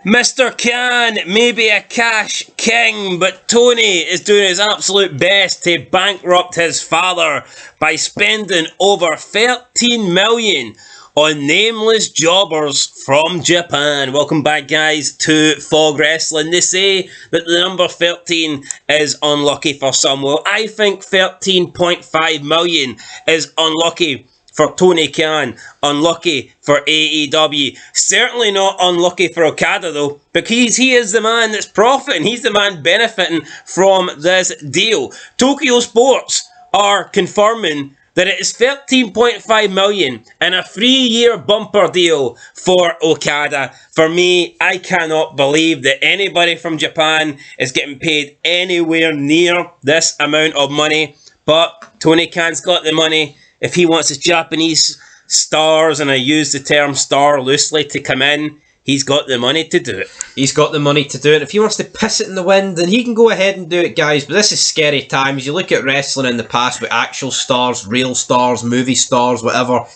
Mr. Khan may be a cash king, but Tony is doing his absolute best to bankrupt his father by spending over 13 million on nameless jobbers from Japan. Welcome back, guys, to Fog Wrestling. They say that the number 13 is unlucky for some. Well, I think 13.5 million is unlucky for Tony Khan, unlucky for AEW. Certainly not unlucky for Okada, though, because he is the man that's profiting. He's the man benefiting from this deal. Tokyo Sports are confirming that it is 13.5 million and a 3-year bumper deal for Okada. For me, I cannot believe that anybody from Japan is getting paid anywhere near this amount of money. But Tony Khan's got the money. If he wants his Japanese stars, and I use the term star loosely, to come in, he's got the money to do it. He's got the money to do it. If he wants to piss it in the wind, then he can go ahead and do it, guys. But this is scary times. You look at wrestling in the past with actual stars, real stars, movie stars, whatever.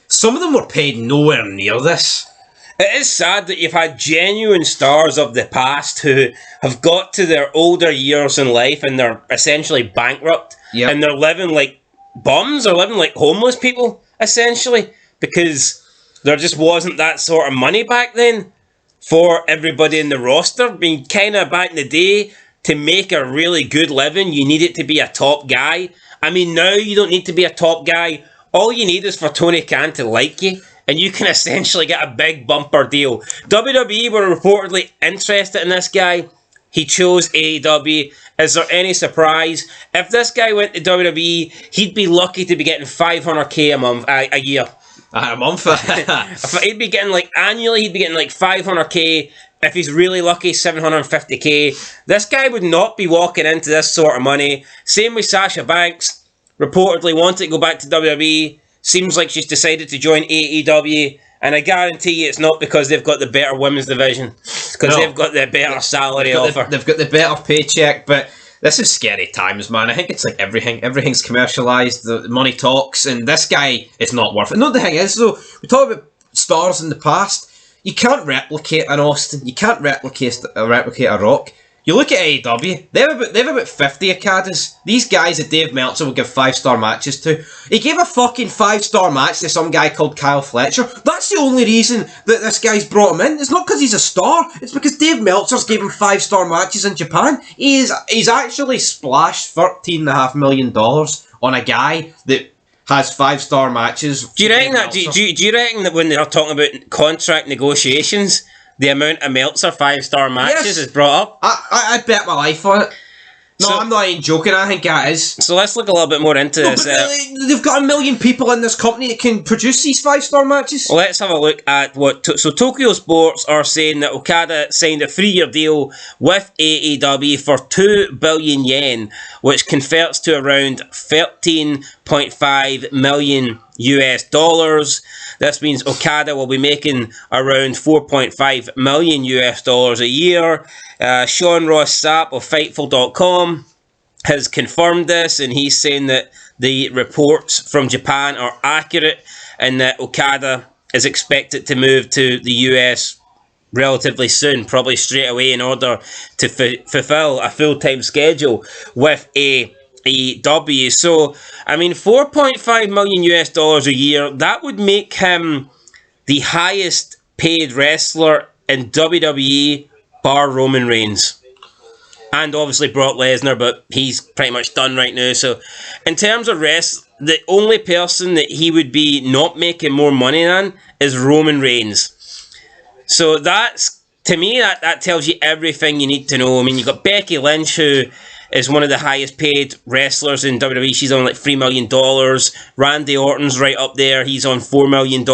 Some of them were paid nowhere near this. It is sad that you've had genuine stars of the past who have got to their older years in life and they're essentially bankrupt. Yep. And they're living like bums, or living like homeless people, essentially, because there just wasn't that sort of money back then for everybody in the roster. I mean, kind of back in the day, to make a really good living, you needed to be a top guy. I mean, now you don't need to be a top guy. All you need is for Tony Khan to like you, and you can essentially get a big bumper deal. WWE were reportedly interested in this guy. He chose AEW. Is there any surprise? If this guy went to WWE, he'd be lucky to be getting $500K a year. A month? He'd be getting, like, annually, he'd be getting like $500K. If he's really lucky, $750K. This guy would not be walking into this sort of money. Same with Sasha Banks. Reportedly wanted to go back to WWE. Seems like she's decided to join AEW. And I guarantee you it's not because they've got the better women's division. It's because they've got the better salary offer. They've got the better paycheck, but this is scary times, man. I think it's like everything. Everything's commercialised. The money talks, and this guy is not worth it. No, the thing is, though, we talk about stars in the past. You can't replicate an Austin. You can't replicate a Rock. You look at AEW, they have about 50 Okadas. These guys that Dave Meltzer will give 5-star matches to. He gave a fucking 5-star match to some guy called Kyle Fletcher. That's the only reason that this guy's brought him in. It's not because he's a star. It's because Dave Meltzer's gave him 5-star matches in Japan. He's actually splashed $13.5 million on a guy that has 5-star matches. Do you reckon that? Do you reckon that when they're talking about contract negotiations, the amount of Meltzer 5-star matches is brought up? I bet my life on it. No, I'm not even joking. I think that is. So let's look a little bit more into this. They've got 1 million people in this company that can produce these 5-star matches. Let's have a look at what... So Tokyo Sports are saying that Okada signed a 3-year deal with AEW for 2 billion yen, which converts to around 13.5 million US dollars. This means Okada will be making around 4.5 million US dollars a year. Sean Ross Sapp of Fightful.com has confirmed this, and he's saying that the reports from Japan are accurate and that Okada is expected to move to the US relatively soon, probably straight away, in order to fulfill a full-time schedule with AEW. So, I mean, 4.5 million US dollars a year, that would make him the highest paid wrestler in WWE, bar Roman Reigns. And obviously Brock Lesnar, but he's pretty much done right now. So, in terms of the only person that he would be not making more money than is Roman Reigns. So that's, to me, that tells you everything you need to know. I mean, you've got Becky Lynch, who is one of the highest paid wrestlers in WWE. She's on like $3 million. Randy Orton's right up there. He's on $4 million.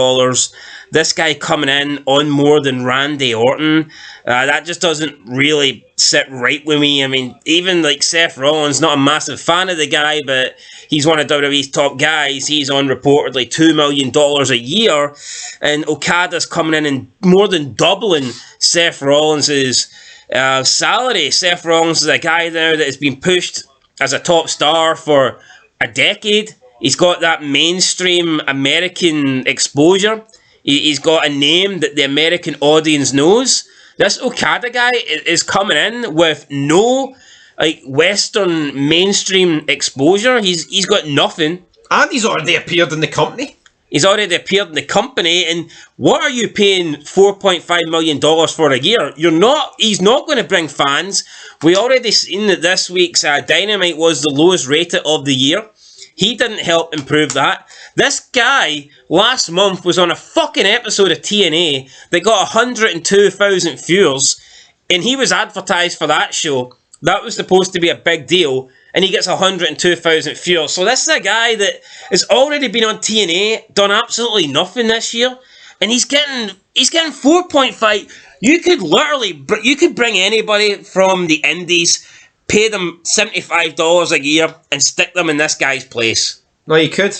This guy coming in on more than Randy Orton, that just doesn't really sit right with me. I mean, even like Seth Rollins, not a massive fan of the guy, but he's one of WWE's top guys. He's on reportedly $2 million a year. And Okada's coming in and more than doubling Seth Rollins' salary. Seth Rollins is a guy there that has been pushed as a top star for a decade. He's got that mainstream American exposure. He's got a name that the American audience knows. This Okada guy is coming in with no like Western mainstream exposure. He's got nothing. And he's already appeared in the company. He's already appeared in the company, and what are you paying $4.5 million for a year? He's not going to bring fans. We already seen that this week's Dynamite was the lowest rated of the year. He didn't help improve that. This guy last month was on a fucking episode of TNA that got 102,000 viewers, and he was advertised for that show. That was supposed to be a big deal, and he gets 102,000 viewers. So this is a guy that has already been on TNA, done absolutely nothing this year, and he's getting 4.5. You could bring anybody from the indies, pay them $75 a year, and stick them in this guy's place. No, you could.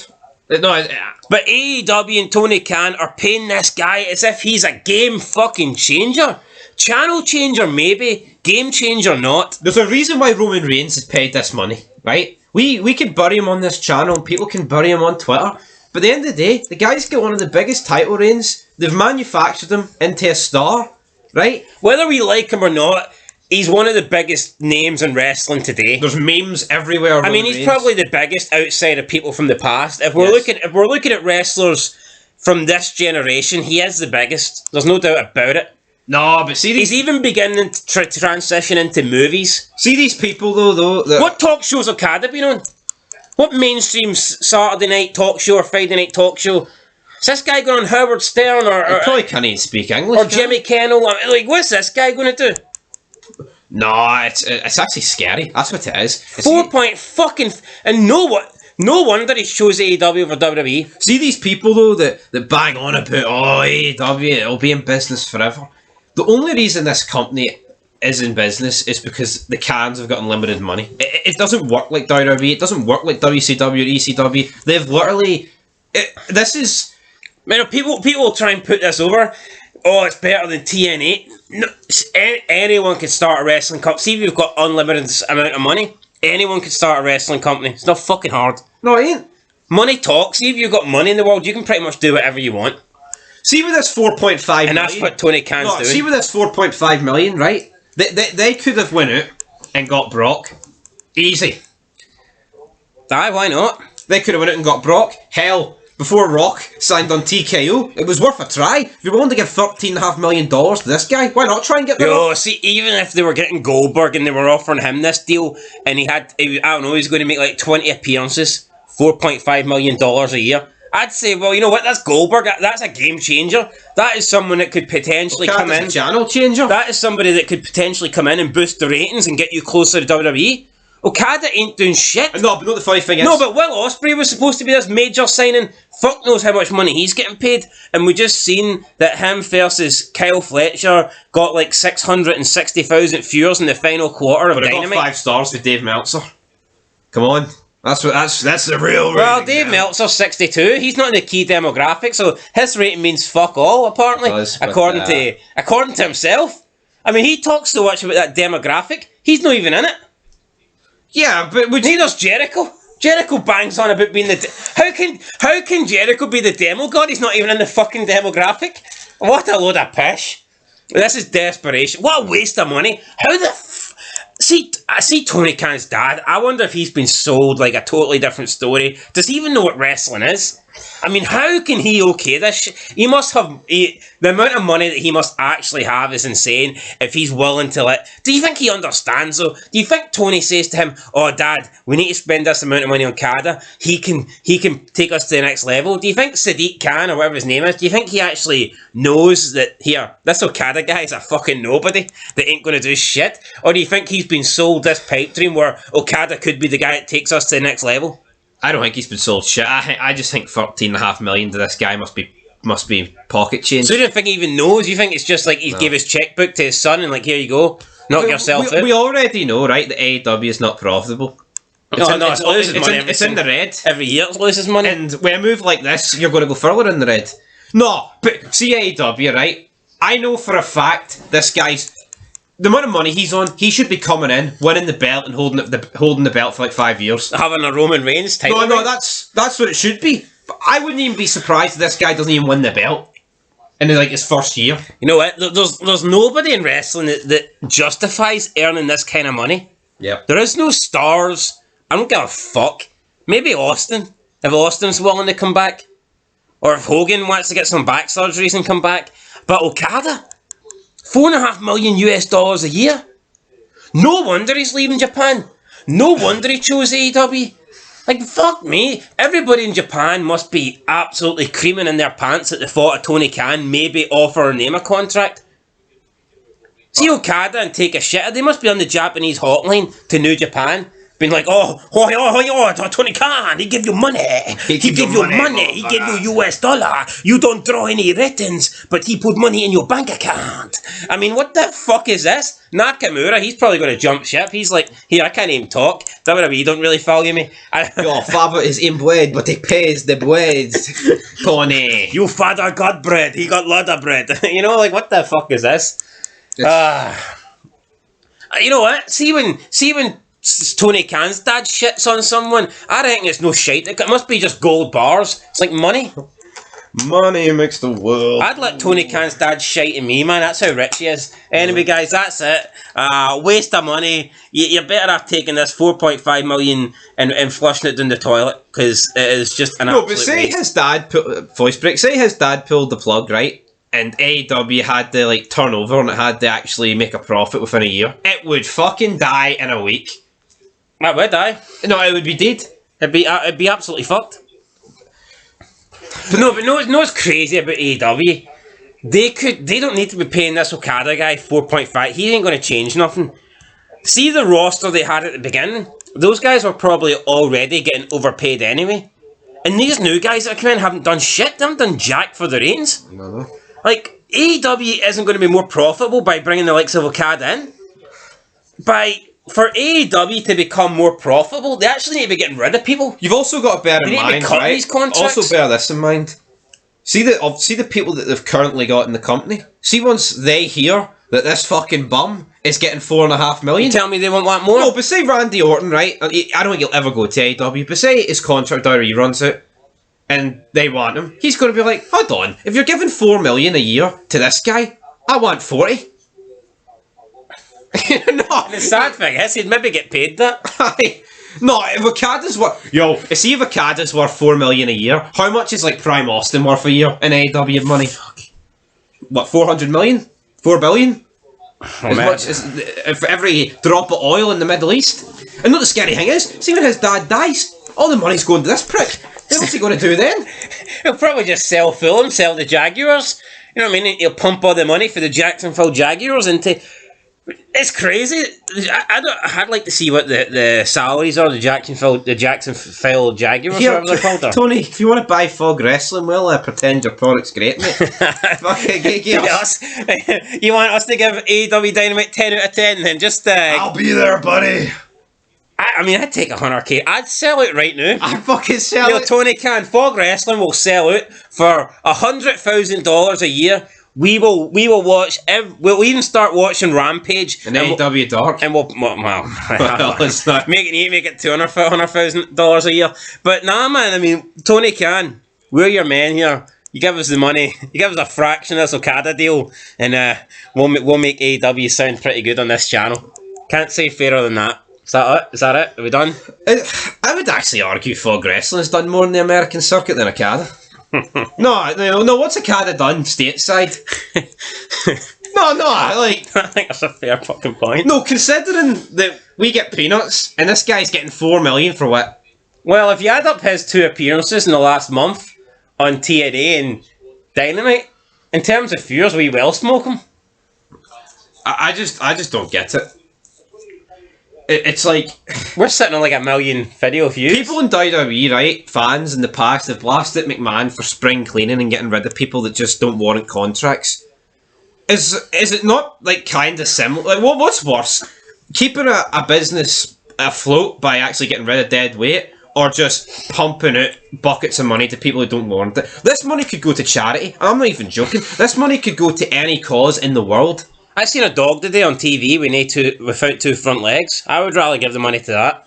No, but AEW and Tony Khan are paying this guy as if he's a game fucking changer. Channel changer maybe, game changer not. There's a reason why Roman Reigns is paid this money, right? We can bury him on this channel, and people can bury him on Twitter. But at the end of the day, the guy's got one of the biggest title reigns. They've manufactured him into a star, right? Whether we like him or not, he's one of the biggest names in wrestling today. There's memes everywhere. I mean, he's probably the biggest outside of people from the past. If we're looking at wrestlers from this generation, he is the biggest. There's no doubt about it. No, but see, he's even beginning to transition into movies. See these people though. What talk shows Okada been on? What mainstream Saturday night talk show or Friday night talk show? Is this guy going on Howard Stern or he probably can't even speak English? Or Jimmy Kimmel? Like, what's this guy going to do? No, it's actually scary. That's what it is. 4 point fucking and no wonder he chose AEW over WWE. See these people though that bang on about AEW, it'll be in business forever. The only reason this company is in business is because the Cans have got unlimited money. It doesn't work like WWE. It doesn't work like WCW or ECW. They've literally. This is. Man, people will try and put this over. Oh, it's better than TNA. No, anyone can start a wrestling company. See if you've got unlimited amount of money. Anyone can start a wrestling company. It's not fucking hard. No, it ain't. Money talks. See if you've got money in the world, you can pretty much do whatever you want. See with this 4.5 million... And that's what Tony Khan's doing. See with this 4.5 million, right? They could have went out and got Brock. Easy. Aye, why not? They could have went out and got Brock. Hell, before Rock signed on TKO, it was worth a try. If you're willing to give $13.5 million to this guy, why not try and get the Rock? See, even if they were getting Goldberg and they were offering him this deal, and he was going to make like 20 appearances, $4.5 million a year, I'd say, well, you know what, that's Goldberg, that's a game changer. That is someone that could potentially come in. A channel changer. That is somebody that could potentially come in and boost the ratings and get you closer to WWE. Okada ain't doing shit. No, but not the funny thing is... No, but Will Ospreay was supposed to be this major signing. Fuck knows how much money he's getting paid. And we just seen that him versus Kyle Fletcher got like 660,000 viewers in the final quarter of Dynamite. But it got 5 stars with Dave Meltzer. Come on. That's the real rating. Well, Dave Meltzer's 62. He's not in the key demographic, so his rating means fuck all, apparently, according to himself. I mean, he talks so much about that demographic. He's not even in it. Yeah, but neither does Jericho. Jericho bangs on about being how can Jericho be the demo god? He's not even in the fucking demographic. What a load of pish. This is desperation. What a waste of money. How the I see Tony Khan's dad. I wonder if he's been sold like a totally different story. Does he even know what wrestling is? I mean, how can he okay this shit? He must have... the amount of money that he must actually have is insane if he's willing to let... Do you think he understands, though? Do you think Tony says to him, oh, Dad, we need to spend this amount of money on Okada. He can take us to the next level. Do you think Sadiq Khan, or whatever his name is, do you think he actually knows that, here, this Okada guy is a fucking nobody that ain't going to do shit? Or do you think he's been sold this pipe dream where Okada could be the guy that takes us to the next level? I don't think he's been sold shit. I just think $13.5 million to this guy must be pocket change. So you don't think he even knows? You think it's just like he gave his checkbook to his son and like, here you go, knock yourself out? We already know, right, that AEW is not profitable. It's in the red. Every year it loses money. And when a move like this, you're going to go further in the red. No, but see AEW, right? I know for a fact this guy's... The amount of money he's on, he should be coming in, winning the belt and holding the belt for like 5 years. Having a Roman Reigns title. No, that's what it should be. But I wouldn't even be surprised if this guy doesn't even win the belt. in like his first year. You know what? There's nobody in wrestling that justifies earning this kind of money. Yep. There is no stars. I don't give a fuck. Maybe Austin, if Austin's willing to come back, or if Hogan wants to get some back surgeries and come back. But Okada, $4.5 million a year. No wonder he's leaving Japan. No wonder he chose AEW. Like, fuck me. Everybody in Japan must be absolutely creaming in their pants at the thought of Tony Khan maybe offer a name a contract. See Okada and take a shit. They must be on the Japanese hotline to New Japan. Being like, Tony Khan, he give you money. He give you money. He give you US dollar. You don't draw any ratings, but he put money in your bank account. I mean, what the fuck is this? Nakamura, he's probably going to jump ship. He's like, here, I can't even talk. WWE don't really value me. Your father is inbred, but he pays the bread, Tony. You father got bread. He got lot of bread. You know, like, what the fuck is this? You know what? See when Tony Khan's dad shits on someone, I reckon it's no shite. It must be just gold bars. It's like money. Money makes the world. I'd let Tony Khan's dad shite in me, man. That's how rich he is. Anyway, guys, that's it. Waste of money. You're better off taking this 4.5 million and flushing it down the toilet, because it is just an absolute but say waste. his dad voice break. Say his dad pulled the plug, right? And AEW had to like turn over and it had to actually make a profit within a year. It would fucking die in a week. That would die. No, it would be dead. It'd be absolutely fucked. But no, what's crazy about AEW? They don't need to be paying this Okada guy 4.5. He ain't going to change nothing. See the roster they had at the beginning? Those guys were probably already getting overpaid anyway. And these new guys that come in haven't done shit. They haven't done jack for the reins. No. Like, AEW isn't going to be more profitable by bringing the likes of Okada in. For AEW to become more profitable, they actually need to be getting rid of people. You've also got to bear in mind, right? These contracts. Also bear this in mind. See the people that they've currently got in the company. See once they hear that this fucking bum is getting $4.5 million. You tell me they won't want more? No, but say Randy Orton, right? I don't think he'll ever go to AEW, but say his contract already runs out, and they want him. He's going to be like, hold on, if you're giving $4 million a year to this guy, I want 40. No, the sad thing is he'd maybe get paid that. No, if Okada's worth... Yo, see if Okada's worth $4 million a year, how much is like Prime Austin worth a year in AEW money? What, 400 million? 4 billion? As much as for every drop of oil in the Middle East. And not the scary thing is, see when his dad dies, all the money's going to this prick. What's he going to do then? He'll probably just sell Fulham, sell the Jaguars. You know what I mean? He'll pump all the money for the Jacksonville Jaguars into... It's crazy. I'd like to see what the salaries are. The Jacksonville Jaguars, Here, whatever they're called. Tony, if you want to buy Fog Wrestling, we'll pretend your product's great, mate. Give us. You want us to give AEW Dynamite 10 out of 10? Then just I'll be there, buddy. I mean, I'd take 100k. I'd sell it right now. I'd fucking sell it. Tony Khan, Fog Wrestling will sell it for $100,000 a year. We will watch. We'll even start watching Rampage and AEW Dark, and we'll it's not make it $200,000 a year. But nah, man. I mean, Tony Khan, we're your man here. You give us the money. You give us a fraction of this Okada deal, and we'll make AEW sound pretty good on this channel. Can't say fairer than that. Is that it? Are we done? I would actually argue Fog Wrestling has done more in the American circuit than Okada. No, what's Okada done stateside? No, like... I think that's a fair fucking point. No, considering that we get peanuts, and this guy's getting $4 million for what? Well, if you add up his 2 appearances in the last month on TNA and Dynamite, in terms of viewers, we will smoke him. I just don't get it. It's like... We're sitting on like 1 million video views. People in WWE, right, fans in the past, have blasted McMahon for spring cleaning and getting rid of people that just don't warrant contracts. Is it not, like, kind of similar? Like, what's worse? Keeping a business afloat by actually getting rid of dead weight, or just pumping out buckets of money to people who don't warrant it? This money could go to charity. I'm not even joking. This money could go to any cause in the world. I seen a dog today on TV without 2 front legs. I would rather give the money to that.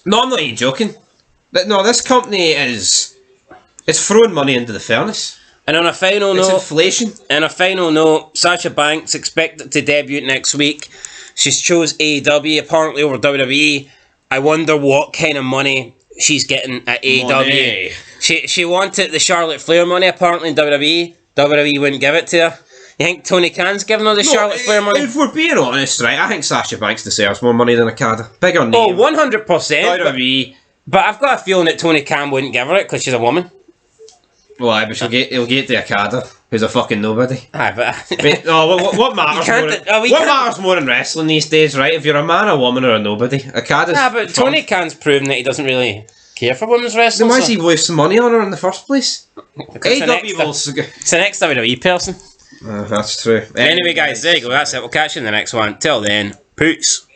No, I'm not even joking. No, this company is throwing money into the furnace. And on a final It's note, inflation. Sasha Banks expected to debut next week. She's chose AEW apparently over WWE. I wonder what kind of money she's getting at AEW. Money. She wanted the Charlotte Flair money apparently in WWE. WWE wouldn't give it to her. You think Tony Khan's giving her the Charlotte Flair money? If we're being honest, right, I think Sasha Banks deserves more money than Okada. Bigger name. Oh, 100%. WWE. But I've got a feeling that Tony Khan wouldn't give her it because she's a woman. Well, but he'll get the Okada, who's a fucking nobody. Aye, but What matters what matters more in wrestling these days, right? If you're a man, a woman, or a nobody, Okada's... but Tony Khan's proven that he doesn't really care for women's wrestling. Then why is he wasting money on her in the first place? AEW will... It's the next WWE person. That's true. Anyway, guys, there you go. That's it. We'll catch you in the next one. Till then, peace.